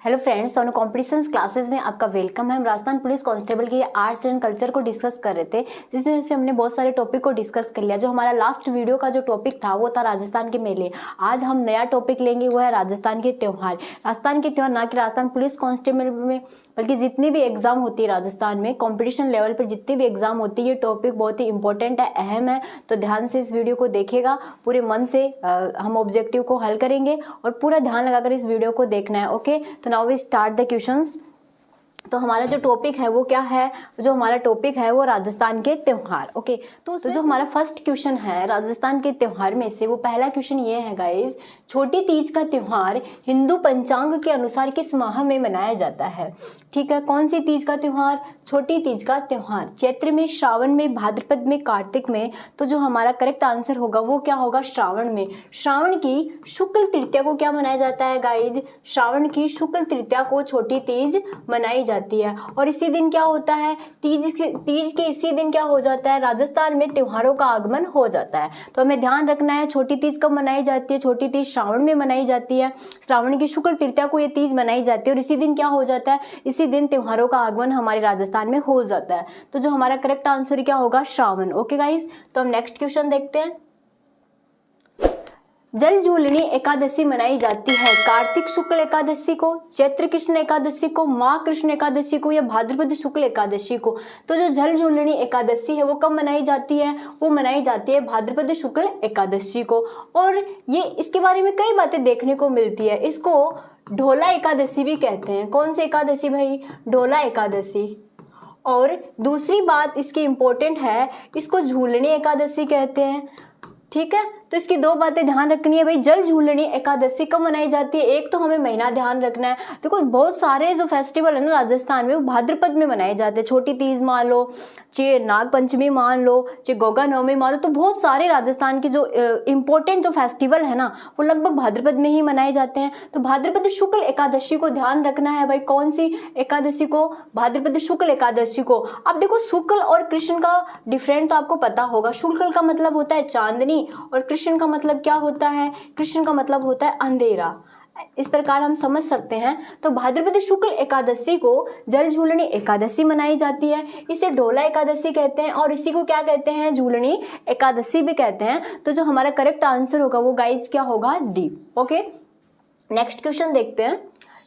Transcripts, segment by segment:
Hello friends, Sonu competitions classes में आपका welcome है। हम राजस्थान पुलिस कांस्टेबल के आर्ट्स एंड कल्चर को डिस्कस कर रहे थे, जिसमें से हमने बहुत सारे टॉपिक को डिस्कस कर लिया। जो हमारा लास्ट वीडियो का जो टॉपिक था वो था राजस्थान के मेले। आज हम नया टॉपिक लेंगे, वो है राजस्थान के त्यौहार। राजस्थान के त्यौहार ना कि राजस्थान पुलिस कांस्टेबल में, बल्कि जितनी भी एग्जाम होती है राजस्थान में कॉम्पिटिशन लेवल पर जितनी भी एग्जाम होती है, ये टॉपिक बहुत ही इंपॉर्टेंट है, अहम है। तो ध्यान से इस वीडियो को देखिएगा, पूरे मन से हम ऑब्जेक्टिव को हल करेंगे और पूरा ध्यान लगाकर इस वीडियो को देखना है। ओके, तो now we start the questions. तो हमारा जो टॉपिक है वो क्या है? जो हमारा टॉपिक है वो राजस्थान के त्योहार। ओके, तो जो हमारा फर्स्ट क्वेश्चन है राजस्थान के त्योहार में से, वो पहला क्वेश्चन ये है गाइस, छोटी तीज का त्योहार हिंदू पंचांग के अनुसार किस माह में मनाया जाता है? ठीक है, कौन सी तीज का त्योहार? छोटी तीज का त्योहार चैत्र में, श्रावण में, भाद्रपद में, कार्तिक में। तो जो हमारा करेक्ट आंसर होगा वो क्या होगा? श्रावण में। श्रावण की शुक्ल तृतीया को क्या मनाया जाता है गाइज? श्रावण की शुक्ल तृतीया को छोटी तीज मनाई जाती है। और इसी दिन क्या होता है? तीज के इसी दिन क्या हो जाता है? राजस्थान में त्योहारों का आगमन हो जाता है। तो हमें ध्यान रखना है, छोटी तीज कब मनाई जाती है? छोटी तीज श्रावण में मनाई जाती है। श्रावण की शुक्ल तृतीया को ये तीज मनाई जाती है और इसी दिन क्या हो जाता है? इसी दिन त्योहारों का आगमन हमारे राजस्थान में हो जाता है। तो जो हमारा करेक्ट आंसर क्या होगा? श्रावण। ओके गाइस, तो हम नेक्स्ट क्वेश्चन देखते हैं। जल झूलनी एकादशी मनाई जाती है कार्तिक शुक्ल एकादशी को, चैत्र कृष्ण एकादशी को, माह कृष्ण एकादशी को, या भाद्रपद शुक्ल एकादशी को? तो जो जल झूलनी एकादशी है वो कब मनाई जाती है? वो मनाई जाती है भाद्रपद शुक्ल एकादशी को। और ये इसके बारे में कई बातें देखने को मिलती है। इसको ढोला एकादशी भी कहते हैं। कौन सी एकादशी भाई? ढोला एकादशी। और दूसरी बात इसकी इंपॉर्टेंट है, इसको झूलनी एकादशी कहते हैं। ठीक है, तो इसकी दो बातें ध्यान रखनी है भाई। जल झूलनी एकादशी कब मनाई जाती है? एक तो हमें महीना ध्यान रखना है। देखो बहुत सारे जो फेस्टिवल है ना राजस्थान में, वो भाद्रपद में मनाए जाते हैं। छोटी तीज मान लो, चाहे नाग पंचमी मान लो, चाहे गोगा नवमी मान लो, तो बहुत सारे राजस्थान के जो इम्पोर्टेंट जो फेस्टिवल है ना, वो लगभग भाद्रपद में ही मनाए जाते हैं। तो भाद्रपद शुक्ल एकादशी को ध्यान रखना है भाई। कौन सी एकादशी को? भाद्रपद शुक्ल एकादशी को। अब देखो शुक्ल और कृष्ण का डिफरेंट तो आपको पता होगा। शुक्ल का मतलब होता है चांदनी और कृष्ण का मतलब क्या होता है? कृष्ण का मतलब होता है अंधेरा। इस प्रकार हम समझ सकते हैं। तो भाद्रपद शुक्ल एकादशी को जल झूलनी एकादशी मनाई जाती है। इसे ढोला एकादशी कहते हैं और इसी को क्या कहते हैं? झूलनी एकादशी भी कहते हैं। तो जो हमारा करेक्ट आंसर होगा वो गाइस क्या होगा? डी। ओके, नेक्स्ट क्वेश्चन देखते हैं।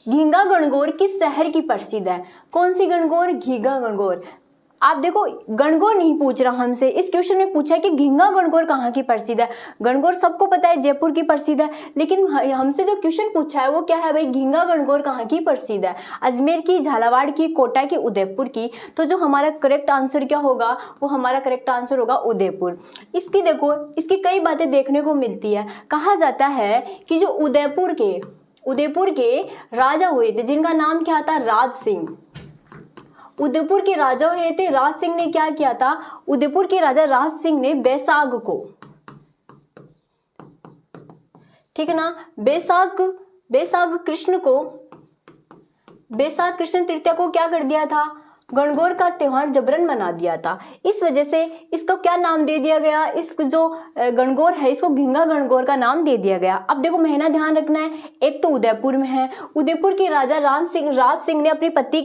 घींगा गणगौर किस शहर की प्रसिद्ध है? कौन सी गणगौर? घींगा गणगौर। आप देखो गणगौर नहीं पूछ रहा हमसे, इस क्वेश्चन में पूछा कि घींगा गणगौर कहाँ की प्रसिद्ध है। गणगौर सबको पता है जयपुर की प्रसिद्ध है, लेकिन हमसे जो क्वेश्चन पूछा है वो क्या है भाई? घींगा गणगौर कहाँ की प्रसिद्ध है? अजमेर की, झालावाड़ की, कोटा की, उदयपुर की? तो जो हमारा करेक्ट आंसर क्या होगा? वो हमारा करेक्ट आंसर होगा उदयपुर। इसकी देखो, इसकी कई बातें देखने को मिलती है। कहा जाता है कि जो उदयपुर के राजा हुए थे, जिनका नाम क्या था? राज सिंह। उदयपुर के राजा हुए थे राज सिंह ने क्या किया था? उदयपुर के राजा राज सिंह ने बैसाख को, ठीक है ना, बैसाख कृष्ण तृतीया को क्या कर दिया था? गणगौर का त्योहार जबरन बना दिया था। इस वजह से इसको क्या नाम दे दिया गया? इस जो गणगौर है इसको घींगा गणगौर का नाम दे दिया गया। अब देखो महीना ध्यान रखना है, एक तो उदयपुर में है। उदयपुर के राजा राज सिंह ने अपनी पत्नी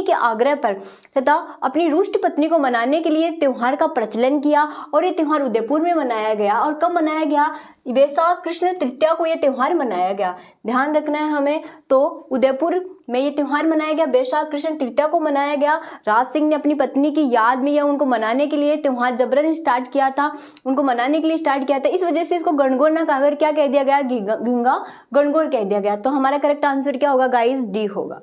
के आग्रह पर तथा अपनी रुष्ट पत्नी को मनाने के लिए त्योहार का प्रचलन किया और ये त्योहार उदयपुर में मनाया गया। और कब मनाया गया? बैसाख कृष्ण तृतीया को ये त्योहार मनाया गया। ध्यान रखना है हमें। तो उदयपुर में ये त्योहार मनाया गया, बैसाख कृष्ण तृतीया को मनाया गया। राज सिंह ने अपनी पत्नी की याद में या उनको मनाने के लिए त्योहार जबरन स्टार्ट किया था, उनको मनाने के लिए स्टार्ट किया था। इस वजह से इसको गणगौर ना कहकर क्या कह दिया गया? घींगा गणगौर कह दिया गया। तो हमारा करेक्ट आंसर क्या होगा गाइस? डी होगा।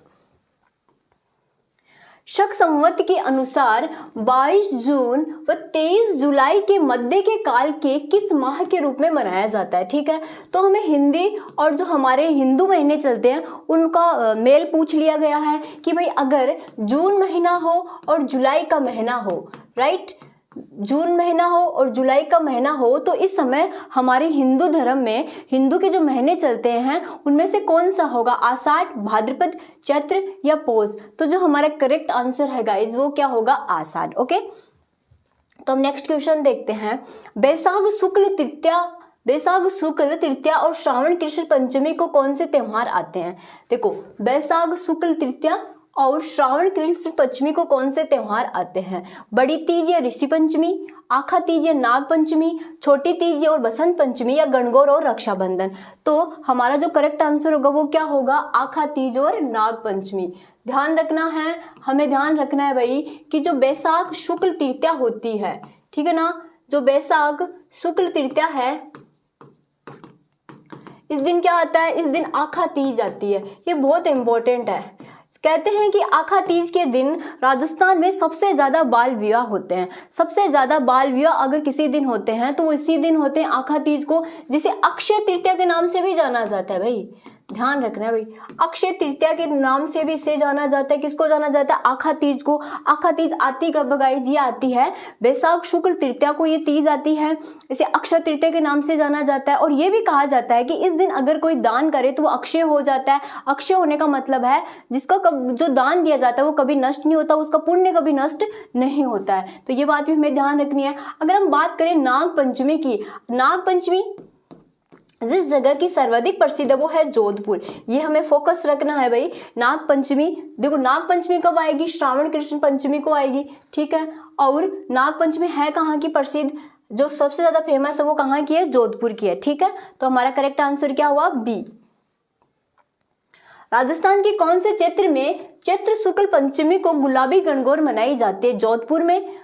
शक संवत के अनुसार 22 जून व 23 जुलाई के मध्य के काल के किस माह के रूप में मनाया जाता है? ठीक है, तो हमें हिंदी और जो हमारे हिंदू महीने चलते हैं उनका मेल पूछ लिया गया है कि भाई अगर जून महीना हो और जुलाई का महीना हो, राइट, जून महीना हो और जुलाई का महीना हो, तो इस समय हमारे हिंदू धर्म में हिंदू के जो महीने चलते हैं उनमें से कौन सा होगा? आषाढ़, भाद्रपद, चैत्र या पौष? तो जो हमारा करेक्ट आंसर है गाइस वो क्या होगा? आषाढ़। ओके, तो हम नेक्स्ट क्वेश्चन देखते हैं। बैसाख शुक्ल तृतीया बैसाख शुक्ल तृतीया और श्रावण कृष्ण पंचमी को कौन से त्योहार आते हैं? देखो, बैसाख शुक्ल तृतीया और श्रावण कृष्ण पंचमी को कौन से त्योहार आते हैं? बड़ी तीज या ऋषि पंचमी, आखा तीज या नाग पंचमी, छोटी तीज और बसंत पंचमी, या गणगौर और रक्षाबंधन। तो हमारा जो करेक्ट आंसर होगा वो क्या होगा? आखा तीज और नाग पंचमी। ध्यान रखना है, हमें ध्यान रखना है भाई कि जो बैसाख शुक्ल तृतीया होती है, ठीक है ना, जो बैसाख शुक्ल तृतीया है, इस दिन क्या आता है? इस दिन आखा तीज आती है। ये बहुत इंपॉर्टेंट है। कहते हैं कि आखा तीज के दिन राजस्थान में सबसे ज्यादा बाल विवाह होते हैं। सबसे ज्यादा बाल विवाह अगर किसी दिन होते हैं तो वो इसी दिन होते हैं, आखा तीज को, जिसे अक्षय तृतीया के नाम से भी जाना जाता है। भाई ध्यान रखना है भाई, अक्षय तृतीया के नाम से भी इसे जाना जाता है। किसको जाना जाता है? आखा तीज को। आखा तीज आती कब गाइज? ये आती है बैसाख शुक्ल तृतीया को, ये तीज आती है, इसे अक्षय तृतीया के नाम से जाना जाता है। और ये भी कहा जाता है कि इस दिन अगर कोई दान करे तो वो अक्षय हो जाता है। अक्षय होने का मतलब है जिसका जो दान दिया जाता है वो कभी नष्ट नहीं होता, उसका पुण्य कभी नष्ट नहीं होता है। तो ये बात भी हमें ध्यान रखनी है। अगर हम बात करें नाग पंचमी की, नाग पंचमी जिस जगह की सर्वाधिक प्रसिद्ध है वो है जोधपुर। ये हमें फोकस रखना है भाई। नाग पंचमी, देखो नाग पंचमी कब आएगी? श्रावण कृष्ण पंचमी को आएगी, ठीक है। और नाग पंचमी है कहाँ की प्रसिद्ध? जो सबसे ज्यादा फेमस है वो कहाँ की है? जोधपुर की है, ठीक है। तो हमारा करेक्ट आंसर क्या हुआ? बी। राजस्थान के कौन से क्षेत्र में चैत्र शुक्ल पंचमी को गुलाबी गणगौर मनाई जाती है? जोधपुर में,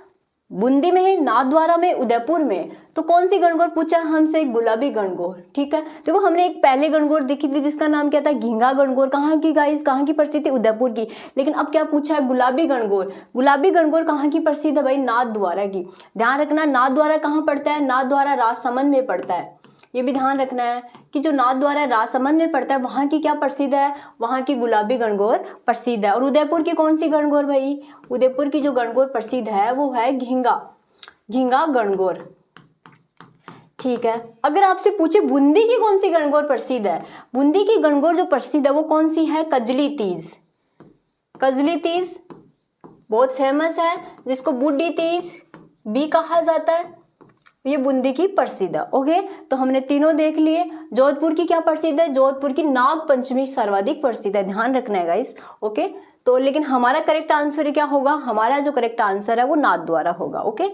बूंदी में है, नाथद्वारा में, उदयपुर में। तो कौन सी गणगौर पूछा है हमसे? गुलाबी गणगौर, ठीक है। देखो हमने एक पहले गणगौर देखी थी जिसका नाम क्या था? घींगा गणगौर। कहाँ की गाइस? कहाँ की प्रसिद्ध थी? उदयपुर की। लेकिन अब क्या पूछा है? गुलाबी गणगौर। गुलाबी गणगौर कहाँ की प्रसिद्ध है भाई? नाथद्वारा की। ध्यान रखना, नाथद्वारा कहाँ पड़ता है? नाथद्वारा राजसमंद में पड़ता है। ये भी ध्यान रखना है कि जो नाथद्वारा राजसमंद में पड़ता है वहां की क्या प्रसिद्ध है? वहां की गुलाबी गणगौर प्रसिद्ध है। और उदयपुर की कौन सी गणगौर भाई? उदयपुर की जो गणगौर प्रसिद्ध है वो है घींगा गणगौर, ठीक है। अगर आपसे पूछे बूंदी की कौन सी गणगौर प्रसिद्ध है? बूंदी की गणगौर जो प्रसिद्ध है वो कौन सी है? कजली तीज। कजली तीज बहुत फेमस है, जिसको बूढ़ी तीज भी कहा जाता है। ये बूंदी की प्रसिद्ध है। ओके, तो हमने तीनों देख लिए। जोधपुर की क्या प्रसिद्ध है? जोधपुर की नाग पंचमी सर्वाधिक प्रसिद्ध है। ध्यान रखना है गाइस। ओके, तो लेकिन हमारा करेक्ट आंसर क्या होगा? हमारा जो करेक्ट आंसर है वो नाथद्वारा होगा। ओके,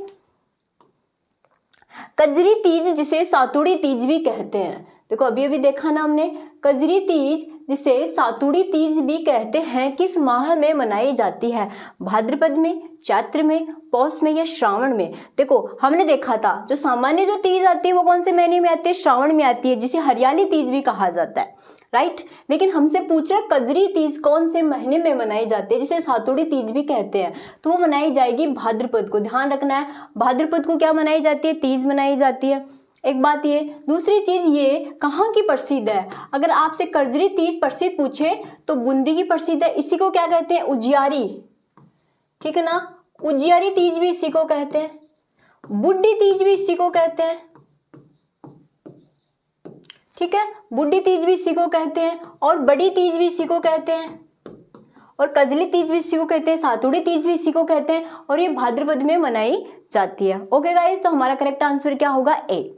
कजरी तीज जिसे सातुड़ी तीज भी कहते हैं। देखो अभी अभी देखा ना हमने, कजरी तीज जिसे सातुड़ी तीज भी कहते हैं किस माह में मनाई जाती है? भाद्रपद में, चैत्र में, पौष में या श्रावण में? देखो हमने देखा था जो सामान्य जो तीज आती है वो कौन से महीने में आती है? श्रावण में आती है, जिसे हरियाली तीज भी कहा जाता है, राइट। लेकिन हमसे पूछ रहा कजरी तीज कौन से महीने में मनाई जाती है, जिसे सातुड़ी तीज भी कहते हैं? तो वो मनाई जाएगी भाद्रपद को। ध्यान रखना है, भाद्रपद को क्या मनाई जाती है? तीज मनाई जाती है। एक बात ये, दूसरी चीज ये कहाँ की प्रसिद्ध है? अगर आपसे कजरी तीज प्रसिद्ध पूछे तो बूंदी की प्रसिद्ध है। इसी को क्या कहते हैं? उजियारी, ठीक है ना। उजियारी तीज भी इसी को कहते हैं, बुड्ढी तीज भी इसी को कहते हैं, ठीक है। बुड्ढी तीज भी इसी को कहते हैं, और बड़ी तीज भी इसी को कहते हैं, और कजली तीज भी इसी को कहते हैं, सातुड़ी तीज भी इसी को कहते हैं, और ये भाद्रपद में मनाई जाती है। ओके गाइस, तो हमारा करेक्ट आंसर क्या होगा? ए।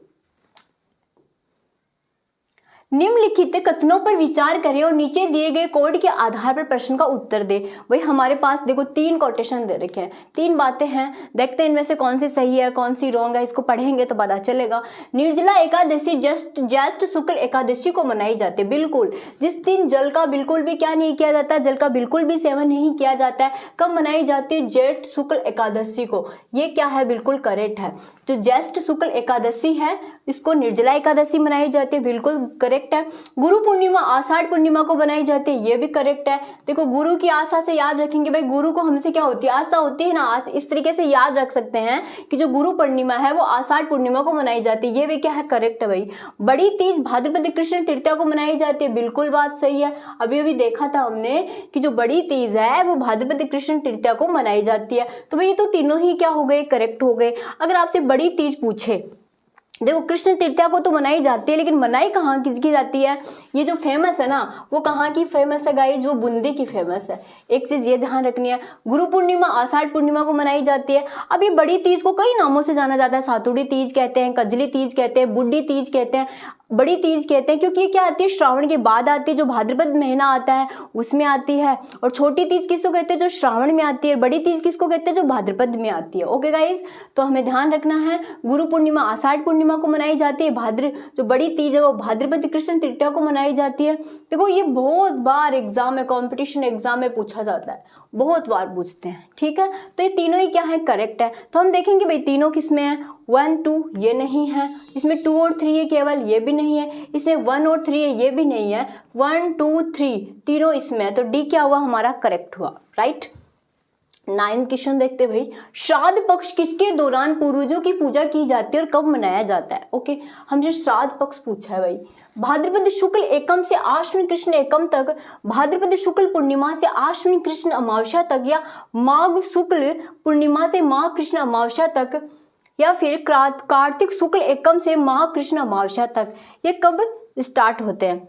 निम्नलिखित कथनों पर विचार करें और नीचे दिए गए कोड के आधार पर प्रश्न का उत्तर दे। वही हमारे पास देखो 3 कोटेशन दे रखे हैं, 3 बातें हैं, देखते हैं इनमें से कौन सी सही है कौन सी रॉन्ग है, इसको पढ़ेंगे तो पता चलेगा। निर्जला एकादशी ज्येष्ठ शुक्ल एकादशी को मनाई जाती है। बिल्कुल, जिस दिन जल का बिल्कुल भी क्या नहीं किया जाता, जल का बिल्कुल भी सेवन नहीं किया जाता है, कब मनाई जाती है? ज्येष्ठ शुक्ल एकादशी को। ये क्या है? बिल्कुल करेक्ट है। जो ज्येष्ठ शुक्ल एकादशी है इसको निर्जला एकादशी मनाई जाती है, बिल्कुल करेक्ट है। गुरु पूर्णिमा आषाढ़ पूर्णिमा को बनाई जाती है, ये भी करेक्ट है। देखो गुरु की आशा से याद रखेंगे भाई, गुरु को हमसे क्या होती है? आशा होती है ना। इस तरीके से याद रख सकते हैं कि जो गुरु पूर्णिमा है वो आषाढ़ पूर्णिमा को मनाई जाती है, ये भी क्या है? करेक्ट है भाई। बड़ी तीज भाद्रपद कृष्ण तृतीया को मनाई जाती है, बिल्कुल बात सही है। अभी अभी देखा था हमने कि जो बड़ी तीज है वो भाद्रपद कृष्ण तृतीया को मनाई जाती है। तो भाई तो तीनों ही क्या हो गए? करेक्ट हो गए। अगर आपसे बड़ी तीज पूछे देखो कृष्ण तृतीया को तो मनाई जाती है, लेकिन मनाई कहाँ की जाती है, ये जो फेमस है ना वो कहाँ की फेमस है गाइस, वो बूंदी की फेमस है। एक चीज ये ध्यान रखनी है, गुरु पूर्णिमा आषाढ़ पूर्णिमा को मनाई जाती है। अब ये बड़ी तीज को कई नामों से जाना जाता है, सातुड़ी तीज कहते हैं, कजली तीज कहते हैं, बुड्ढी तीज कहते हैं, बड़ी तीज कहते हैं, क्योंकि ये क्या आती है, श्रावण के बाद आती है, जो भाद्रपद महीना आता है उसमें आती है। और छोटी तीज किसको कहते हैं, जो श्रावण में आती है। बड़ी तीज किसको कहते हैं, जो भाद्रपद में आती है। ओके गाइस, तो हमें ध्यान रखना है, गुरु पूर्णिमा आषाढ़ पूर्णिमा को मनाई जाती है, जो बड़ी तीज है वो भाद्रपद कृष्ण तृतीया को मनाई जाती है। देखो ये बहुत बार एग्जाम में, कॉम्पिटिशन एग्जाम में पूछा जाता है, बहुत बार पूछते हैं, ठीक है। तो ये तीनों ही क्या है, करेक्ट है। तो हम देखेंगे भाई तीनों किसमें है, 1 2 ये नहीं है, इसमें 2 और 3 है केवल, ये भी नहीं है, इसमें 1 और 3 है, ये भी नहीं है, 1 2 3 तीनों इसमें है। तो डी क्या हुआ हमारा, करेक्ट हुआ, राइट। 9 क्वेश्चन देखते भाई, श्राद्ध पक्ष किसके दौरान पूर्वजों की पूजा की जाती है और कब मनाया जाता है। ओके, हमसे श्राद्ध पक्ष पूछा है भाई, भाद्रपद शुक्ल एकम से आश्विन कृष्ण एकम तक, भाद्रपद शुक्ल पूर्णिमा से आश्विन कृष्ण अमावस्या तक, या माघ शुक्ल पूर्णिमा से माघ कृष्ण अमावस्या तक, या फिर कार्तिक शुक्ल एकम से माघ कृष्ण अमावस्या तक, ये कब स्टार्ट होते हैं,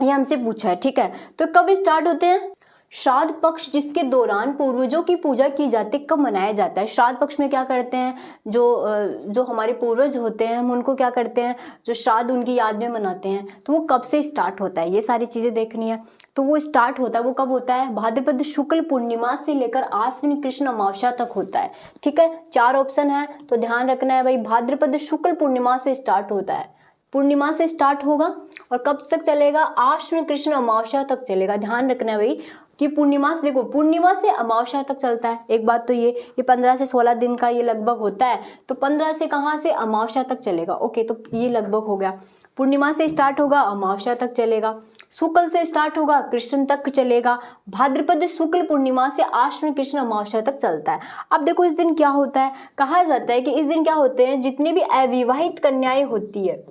ये हमसे पूछा है, ठीक है। तो कब स्टार्ट होते हैं, श्राद्ध पक्ष जिसके दौरान पूर्वजों की पूजा की जाती है, कब मनाया जाता है। श्राद्ध पक्ष में क्या करते हैं, जो हमारे पूर्वज होते हैं हम उनको क्या करते हैं, जो श्राद्ध उनकी याद में मनाते हैं, तो वो कब से स्टार्ट होता है, ये सारी चीजें देखनी है। तो वो स्टार्ट होता है, वो कब होता है, भाद्रपद शुक्ल पूर्णिमा से लेकर आश्विन कृष्ण अमावस्या तक होता है, ठीक है। 4 ऑप्शन है, तो ध्यान रखना है भाई, भाद्रपद शुक्ल पूर्णिमा से स्टार्ट होता है, पूर्णिमा से स्टार्ट होगा और कब तक चलेगा, आश्विन कृष्ण अमावस्या तक चलेगा। ध्यान रखना है भाई कि पूर्णिमा से, देखो पूर्णिमा से अमावस्या तक चलता है। एक बात तो ये 15 से 16 दिन का ये लगभग होता है, तो 15 से कहाँ से, अमावस्या तक चलेगा। ओके, तो ये लगभग हो गया, पूर्णिमा से स्टार्ट होगा, अमावस्या तक चलेगा, शुक्ल से स्टार्ट होगा, कृष्ण तक चलेगा, भाद्रपद शुक्ल पूर्णिमा से आश्विन कृष्ण अमावस्या तक चलता है। अब देखो इस दिन क्या होता है, कहा जाता है कि इस दिन क्या होते हैं, जितनी भी अविवाहित कन्याएं होती है,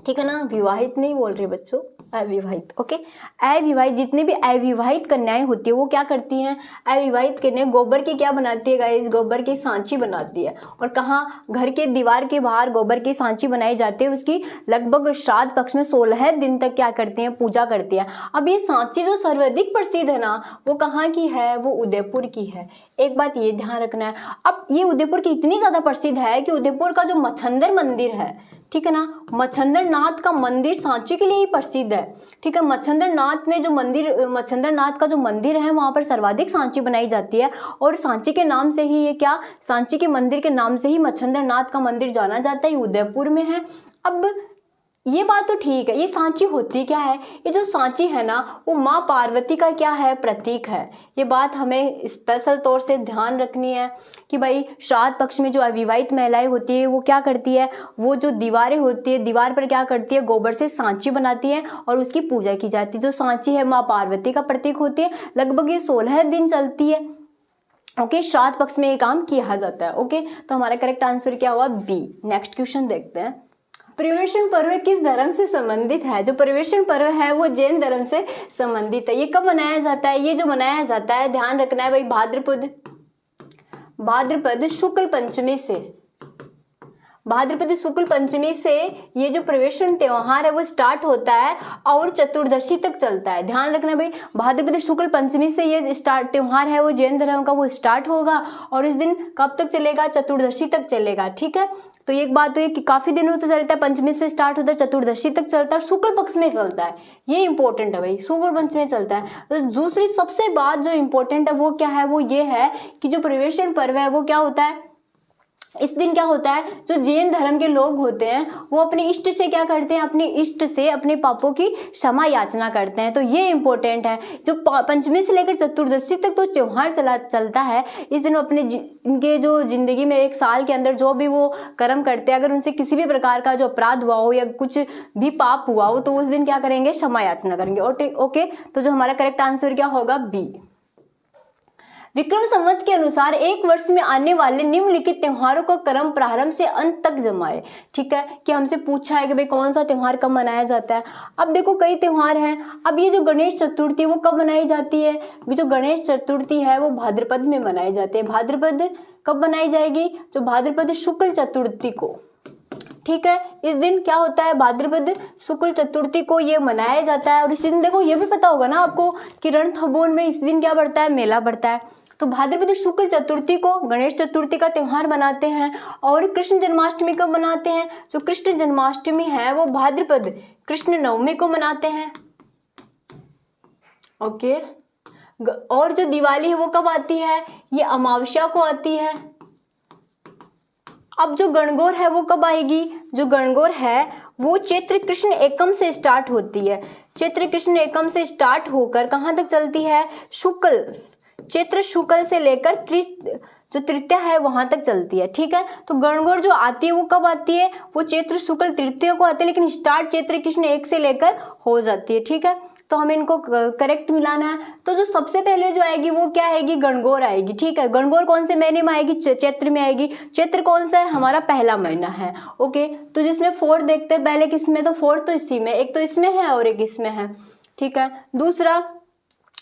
ठीक है ना, विवाहित नहीं बोल रहे बच्चों, अविवाहित। ओके, अविवाहित, जितनी भी अविवाहित कन्याएं होती है वो क्या करती हैं, अविवाहित कन्याएं गोबर की क्या बनाती है गाइस, गोबर की सांची बनाती है। और कहाँ, घर के दीवार के बाहर गोबर की सांची बनाई जाती है, उसकी लगभग श्राद्ध पक्ष में 16 दिन तक क्या करती हैं, पूजा करती है। अब ये सांची जो सर्वाधिक प्रसिद्ध है ना, वो कहाँ की है, वो उदयपुर की है। एक बात ये ध्यान रखना है, अब ये उदयपुर की इतनी ज्यादा प्रसिद्ध है कि उदयपुर का जो मच्छंदर मंदिर है, ठीक है ना, मच्छंदर नाथ का मंदिर सांची के लिए ही प्रसिद्ध है, ठीक है। मच्छंदर नाथ में जो मंदिर, मच्छंदर नाथ का जो मंदिर है वहां पर सर्वाधिक सांची बनाई जाती है, और सांची के नाम से ही ये क्या, सांची के मंदिर के नाम से ही मच्छंदर नाथ का मंदिर जाना जाता है, ये उदयपुर में है। अब ये बात तो ठीक है, ये सांची होती क्या है, ये जो सांची है ना वो माँ पार्वती का क्या है, प्रतीक है। ये बात हमें स्पेशल तौर से ध्यान रखनी है कि भाई श्राद्ध पक्ष में जो अविवाहित महिलाएं होती है वो क्या करती है, वो जो दीवारें होती है, दीवार पर क्या करती है, गोबर से सांची बनाती है और उसकी पूजा की जाती है। जो सांची है माँ पार्वती का प्रतीक होती है, लगभग ये 16 दिन चलती है। ओके, श्राद्ध पक्ष में ये काम किया जाता है। ओके, तो हमारा करेक्ट आंसर क्या हुआ, बी। नेक्स्ट क्वेश्चन देखते हैं, पर्यवेक्षण पर्व किस धर्म से संबंधित है। जो पर्यवेक्षण पर्व है वो जैन धर्म से संबंधित है। ये कब मनाया जाता है, ये जो मनाया जाता है, ध्यान रखना है भाई, भाद्रपद शुक्ल पंचमी से, भाद्रपद शुक्ल पंचमी से ये जो प्रवेशन त्योहार है वो स्टार्ट होता है और चतुर्दशी तक चलता है। ध्यान रखना भाई, भाद्रपद शुक्ल पंचमी से ये स्टार्ट त्योहार है वो जैन धर्म का वो स्टार्ट होगा और इस दिन कब तक चलेगा, चतुर्दशी तक चलेगा, ठीक है। तो एक बात तो ये कि काफी दिनों तक चलता है, पंचमी से स्टार्ट होता है, चतुर्दशी तक चलता है और शुक्ल पक्ष में चलता है। ये इंपॉर्टेंट है भाई, शुक्ल पंच में चलता है। तो दूसरी सबसे बात जो इंपॉर्टेंट है वो क्या है, वो ये है कि जो प्रवेशन पर्व है वो क्या होता है, इस दिन क्या होता है, जो जैन धर्म के लोग होते हैं वो अपने इष्ट से क्या करते हैं, अपने इष्ट से अपने पापों की क्षमा याचना करते हैं। तो ये इंपॉर्टेंट है। जो पंचमी से लेकर चतुर्दशी तक तो त्योहार चलता है, इस दिन वो अपने इनके जो जिंदगी में एक साल के अंदर जो भी वो कर्म करते हैं, अगर उनसे किसी भी प्रकार का जो अपराध हुआ हो या कुछ भी पाप हुआ हो तो उस दिन क्या करेंगे, क्षमा याचना करेंगे। ओके, तो जो हमारा करेक्ट आंसर क्या होगा, बी। विक्रम संवत के अनुसार एक वर्ष में आने वाले निम्नलिखित त्योहारों का क्रम प्रारंभ से अंत तक जमाए। ठीक है, कि हमसे पूछा है कि भाई कौन सा त्योहार कब मनाया जाता है। अब देखो कई त्योहार हैं। अब ये जो गणेश चतुर्थी है वो कब मनाई जाती है, जो गणेश चतुर्थी है वो भाद्रपद में मनाई जाती है। भाद्रपद कब मनाई जाएगी, जो भाद्रपद शुक्ल चतुर्थी को, ठीक है। इस दिन क्या होता है, भाद्रपद शुक्ल चतुर्थी को ये मनाया जाता है। और इसी दिन देखो ये भी पता होगा ना आपको कि रणथंभौर में इस दिन क्या बढ़ता है, मेला बढ़ता है। तो भाद्रपद शुक्ल चतुर्थी को गणेश चतुर्थी का त्योहार मनाते हैं। और कृष्ण जन्माष्टमी कब मनाते हैं, जो कृष्ण जन्माष्टमी है वो भाद्रपद कृष्ण नवमी को मनाते हैं। ओके। और जो दिवाली है वो कब आती है, ये अमावस्या को आती है। अब जो गणगौर है वो कब आएगी, जो गणगौर है वो चैत्र कृष्ण एकम से स्टार्ट होती है। चैत्र कृष्ण एकम से स्टार्ट होकर कहाँ तक चलती है, शुक्ल, चैत्र शुक्ल से लेकर जो तृतीया है वहां तक चलती है। ठीक है। तो गणगौर जो आती है वो कब आती है, वो चैत्र शुक्ल तृतीया को आती है, लेकिन स्टार्ट चैत्र कृष्ण एक से लेकर हो जाती है। ठीक है। तो हमें इनको करेक्ट मिलाना है। तो जो सबसे पहले जो आएगी वो क्या आएगी, गणगौर आएगी। ठीक है। गणगौर कौन से महीने में आएगी, चैत्र में आएगी। चैत्र कौन सा है, हमारा पहला महीना है। ओके। तो जिसमें 4 देखते हैं पहले किसमें, तो 4 तो इसी में, एक तो इसमें है और एक इसमें है। ठीक है। दूसरा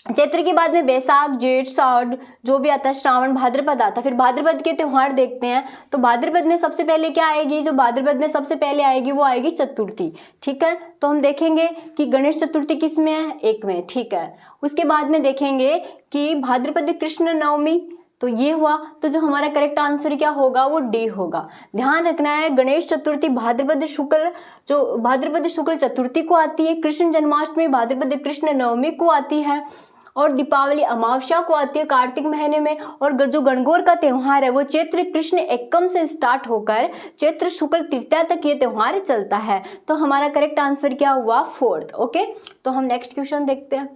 चैत्र के बाद में बैसाख, जेठ, साढ़ जो भी आता है, श्रावण, भाद्रपद आता है। फिर भाद्रपद के त्योहार देखते हैं। तो भाद्रपद में सबसे पहले क्या आएगी, जो भाद्रपद में सबसे पहले आएगी वो आएगी चतुर्थी। ठीक है। तो हम देखेंगे कि गणेश चतुर्थी किस में है, एक में। ठीक है। उसके बाद में देखेंगे कि भाद्रपद कृष्ण नवमी, तो ये हुआ। तो जो हमारा करेक्ट आंसर क्या होगा, वो डी होगा। ध्यान रखना है, गणेश चतुर्थी भाद्रपद शुक्ल, जो भाद्रपद शुक्ल चतुर्थी को आती है। कृष्ण जन्माष्टमी भाद्रपद कृष्ण नवमी को आती है। और दीपावली अमावस्या को आती है कार्तिक महीने में। और जो गणगौर का त्योहार है वो चैत्र कृष्ण एकम से स्टार्ट होकर चैत्र शुक्ल तृतीया तक ये त्योहार चलता है। तो हमारा करेक्ट आंसर क्या हुआ, 4th। ओके। तो हम नेक्स्ट क्वेश्चन देखते हैं।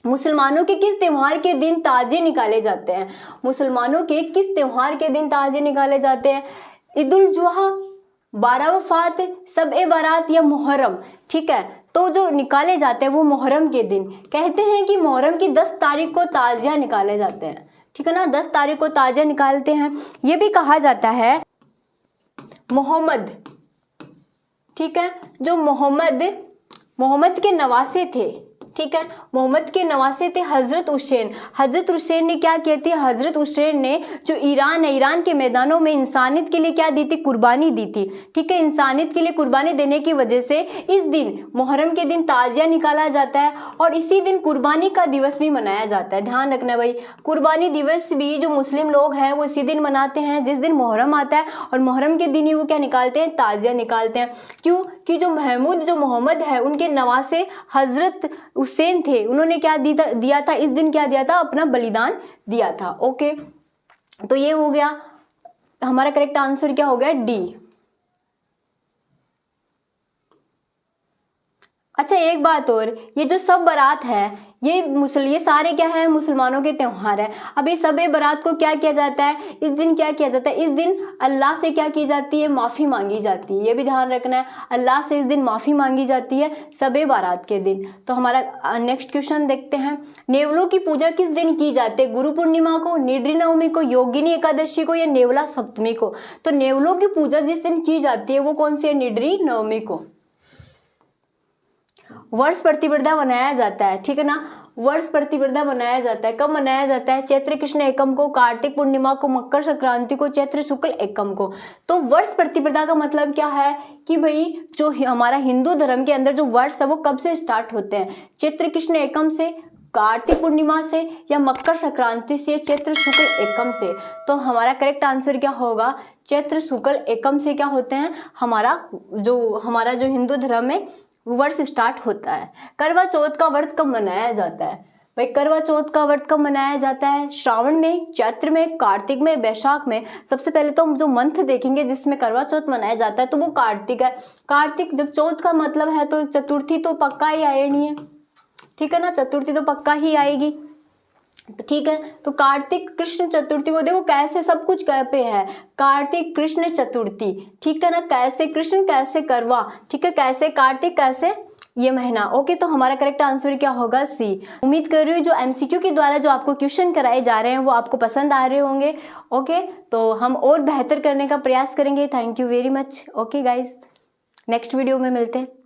मुसलमानों के किस त्योहार के दिन ताजिए निकाले जाते हैं, मुसलमानों के किस त्योहार के दिन ताजिए निकाले जाते हैं, ईद उल जुहा, 12 वफात, शब-ए बारात या मुहर्रम। ठीक है। तो जो निकाले जाते हैं वो मुहर्रम के दिन। कहते हैं कि मुहर्रम की 10 तारीख को ताजिया निकाले जाते हैं। ठीक है ना, 10 तारीख को ताजिया निकालते हैं। ये भी कहा जाता है मोहम्मद, ठीक है, जो मोहम्मद के नवासे थे। ठीक है। मोहम्मद के नवासे थे हजरत हुसैन। हजरत हुसैन ने क्या किया थी, हजरत हुसैन ने जो ईरान है, ईरान के मैदानों में इंसानियत के लिए क्या दी थी, कुर्बानी दी थी। ठीक है। इंसानियत के लिए कुर्बानी देने की वजह से इस दिन मुहर्रम के दिन ताजिया निकाला जाता है। और इसी दिन कुर्बानी का दिवस भी मनाया जाता है। ध्यान रखना भाई, कुर्बानी दिवस भी जो मुस्लिम लोग हैं वो इसी दिन मनाते हैं जिस दिन मुहर्रम आता है। और मुहर्रम के दिन ही वो क्या निकालते हैं, ताजिया निकालते हैं। क्यों कि जो मोहम्मद है उनके नवासे हजरत हुसैन थे, उन्होंने क्या दिया था, इस दिन क्या दिया था, अपना बलिदान दिया था। ओके। तो ये हो गया हमारा करेक्ट आंसर, क्या हो गया, डी। अच्छा एक बात और, ये जो सब बारात है ये सारे क्या है, मुसलमानों के त्योहार है। अब ये सब बारात को क्या किया जाता है, इस दिन क्या किया जाता है, इस दिन अल्लाह से क्या की जाती है, माफ़ी मांगी जाती है। ये भी ध्यान रखना है, अल्लाह से इस दिन माफ़ी मांगी जाती है सब बारात के दिन। तो हमारा नेक्स्ट क्वेश्चन देखते हैं। नेवलों की पूजा किस दिन की जाती है, गुरु पूर्णिमा को, निड्री नवमी को, योगिनी एकादशी को या नेवला सप्तमी को। तो नेवलों की पूजा जिस दिन की जाती है वो कौन सी है, निड्री नवमी को। वर्ष प्रतिपदा मनाया जाता है। ठीक है ना, वर्ष प्रतिपदा मनाया जाता है। कब मनाया जाता है, चैत्र कृष्ण एकम को, कार्तिक पूर्णिमा को, मकर संक्रांति को, चैत्र शुक्ल एकम को। तो वर्ष प्रतिपदा का मतलब क्या है कि भाई जो हमारा हिंदू धर्म के अंदर जो वर्ष है वो कब से स्टार्ट होते हैं, चैत्र कृष्ण एकम से, कार्तिक पूर्णिमा से या मकर संक्रांति से, चैत्र शुक्ल एकम से। तो हमारा करेक्ट आंसर क्या होगा, चैत्र शुक्ल एकम से क्या होते हैं, हमारा जो हिंदू धर्म में वर्ष स्टार्ट होता है। करवा चौथ का व्रत कब मनाया जाता है भाई, करवा चौथ का व्रत कब मनाया जाता है, श्रावण में, चैत्र में, कार्तिक में, बैसाख में। सबसे पहले तो हम जो मंथ देखेंगे जिसमें करवा चौथ मनाया जाता है तो वो कार्तिक है। कार्तिक जब चौथ का मतलब है तो चतुर्थी तो पक्का ही आएगी है। ठीक है ना, चतुर्थी तो पक्का ही आएगी। तो ठीक है, तो कार्तिक कृष्ण चतुर्थी को देखो कैसे सब कुछ कह पे है, कार्तिक कृष्ण चतुर्थी। ठीक है ना, कैसे कृष्ण कैसे करवा, ठीक है, कैसे कार्तिक कैसे ये महीना। ओके। तो हमारा करेक्ट आंसर क्या होगा, सी। उम्मीद कर रही हूँ जो एमसीक्यू के द्वारा जो आपको क्वेश्चन कराए जा रहे हैं वो आपको पसंद आ रहे होंगे। ओके। तो हम और बेहतर करने का प्रयास करेंगे। Thank you very much. Okay guys, next video में मिलते हैं।